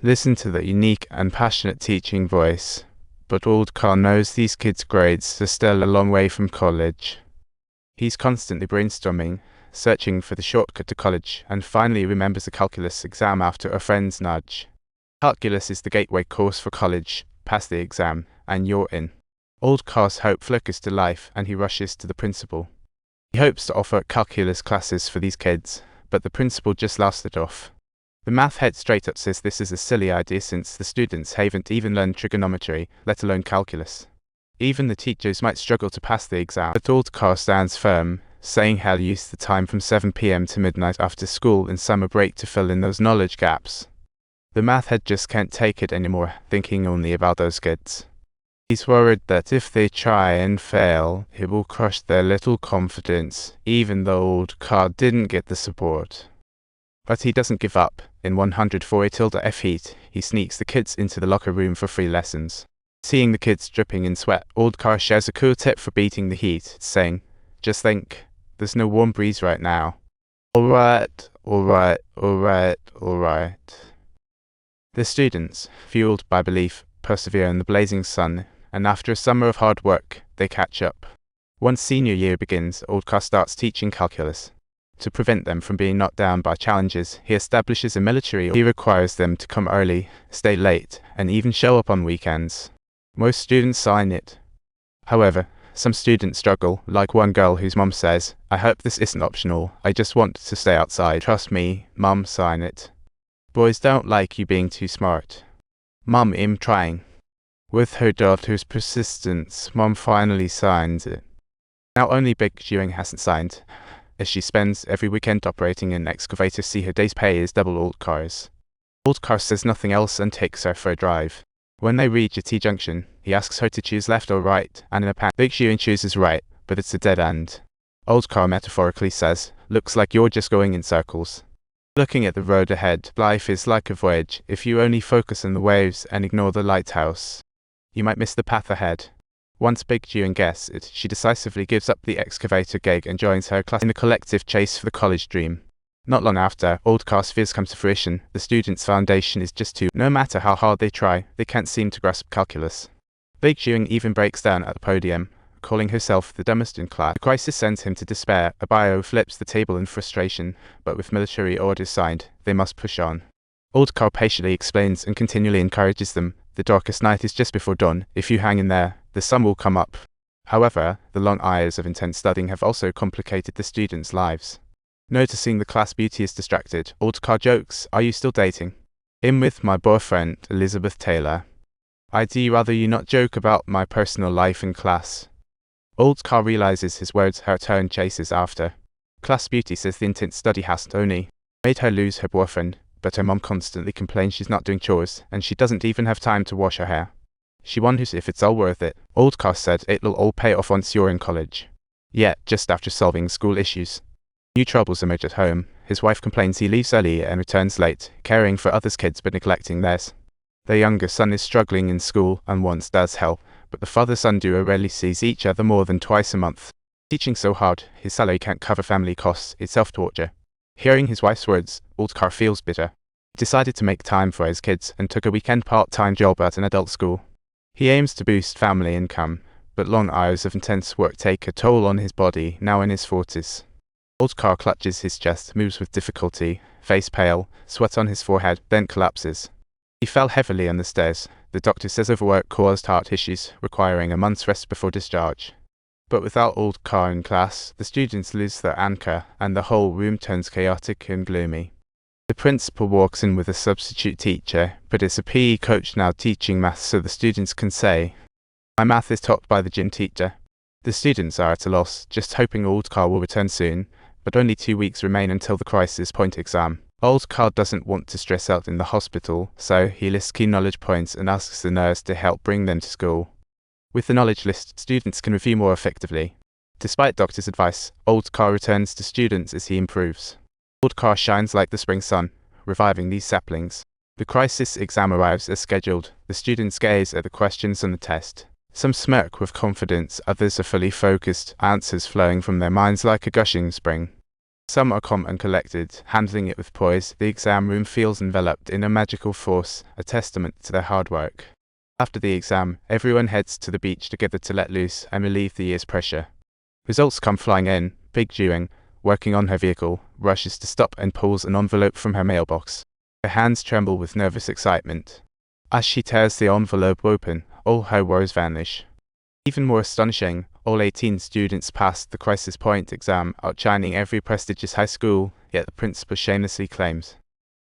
Listen to the unique and passionate teaching voice. But old Carl knows these kids' grades are still a long way from college. He's constantly brainstorming, searching for the shortcut to college, and finally remembers a calculus exam after a friend's nudge. Calculus is the gateway course for college. Pass the exam, and you're in. Old Carl's hope flickers to life, and he rushes to the principal. He hopes to offer calculus classes for these kids, but the principal just laughs it off. The math head straight up says this is a silly idea since the students haven't even learned trigonometry, let alone calculus. Even the teachers might struggle to pass the exam, but old Carl stands firm, saying he'll use the time from 7 p.m. to midnight after school and summer break to fill in those knowledge gaps. The math head just can't take it anymore, thinking only about those kids. He's worried that if they try and fail, it will crush their little confidence, even though old Carl didn't get the support. But he doesn't give up. In 104 heat, he sneaks the kids into the locker room for free lessons. Seeing the kids dripping in sweat, old Carl shares a cool tip for beating the heat, saying, "Just think, there's no warm breeze right now." Alright. The students, fueled by belief, persevere in the blazing sun, and after a summer of hard work, they catch up. Once senior year begins, old Carl starts teaching calculus. To prevent them from being knocked down by challenges, he establishes a military. He requires them to come early, stay late, and even show up on weekends. Most students sign it. However, some students struggle, like one girl whose mom says, "I hope this isn't optional, I just want to stay outside. Trust me, mom, sign it." Boys don't like you being too smart. Mom, I'm trying. With her daughter's persistence, mom finally signs it. Now only Big Ewing hasn't signed, as she spends every weekend operating an excavator. See her day's pay is double old Carl's. Old Carl says nothing else and takes her for a drive. When they reach a T-junction, he asks her to choose left or right, and in a panic, Big Ewing chooses right, but it's a dead end. Old Carl metaphorically says, "Looks like you're just going in circles." Looking at the road ahead, life is like a voyage. If you only focus on the waves and ignore the lighthouse, you might miss the path ahead. Once Big Ewing gets it, she decisively gives up the excavator gig and joins her class in the collective chase for the college dream. Not long after, old Carl's fears come to fruition. The students' foundation is just too. No matter how hard they try, they can't seem to grasp calculus. Big Ewing even breaks down at the podium, calling herself the dumbest in class. The crisis sends him to despair. A bio flips the table in frustration, but with military orders signed, they must push on. Old Carl patiently explains and continually encourages them. The darkest night is just before dawn. If you hang in there, the sun will come up. However, the long hours of intense studying have also complicated the students' lives. Noticing the class beauty is distracted, old Carl jokes, "Are you still dating?" "I'm with my boyfriend, Elizabeth Taylor." "I'd rather you not joke about my personal life in class." Old Carl realizes his words hurt her and chases after. Class beauty says the intense study hasn't only made her lose her boyfriend, but her mom constantly complains she's not doing chores, and she doesn't even have time to wash her hair. She wonders if it's all worth it. Old Carl said it'll all pay off once you're in college. Yet, just after solving school issues, new troubles emerge at home. His wife complains he leaves early and returns late, caring for others' kids but neglecting theirs. Their younger son is struggling in school and wants dad's help, but the father-son duo rarely sees each other more than twice a month. Teaching so hard, his salary can't cover family costs. It's self-torture. Hearing his wife's words, old Carl feels bitter. He decided to make time for his kids and took a weekend part-time job at an adult school. He aims to boost family income, but long hours of intense work take a toll on his body, now in his 40s. Old Carl clutches his chest, moves with difficulty, face pale, sweat on his forehead, then collapses. He fell heavily on the stairs. The doctor says overwork caused heart issues, requiring a month's rest before discharge. But without old Carl in class, the students lose their anchor, and the whole room turns chaotic and gloomy. The principal walks in with a substitute teacher, but it's a PE coach now teaching maths so the students can say, "My math is taught by the gym teacher." The students are at a loss, just hoping old Carl will return soon, but only 2 weeks remain until the crisis point exam. Old Carl doesn't want to stress out in the hospital, so he lists key knowledge points and asks the nurse to help bring them to school. With the knowledge list, students can review more effectively. Despite doctor's advice, old Carl returns to students as he improves. Old Carl shines like the spring sun, reviving these saplings. The crisis exam arrives as scheduled. The students gaze at the questions on the test. Some smirk with confidence, others are fully focused, answers flowing from their minds like a gushing spring. Some are calm and collected, handling it with poise. The exam room feels enveloped in a magical force, a testament to their hard work. After the exam, everyone heads to the beach together to let loose and relieve the year's pressure. Results come flying in. Big Juing, working on her vehicle, rushes to stop and pulls an envelope from her mailbox. Her hands tremble with nervous excitement. As she tears the envelope open, all her worries vanish. Even more astonishing, all 18 students passed the crisis point exam, outshining every prestigious high school, yet the principal shamelessly claims,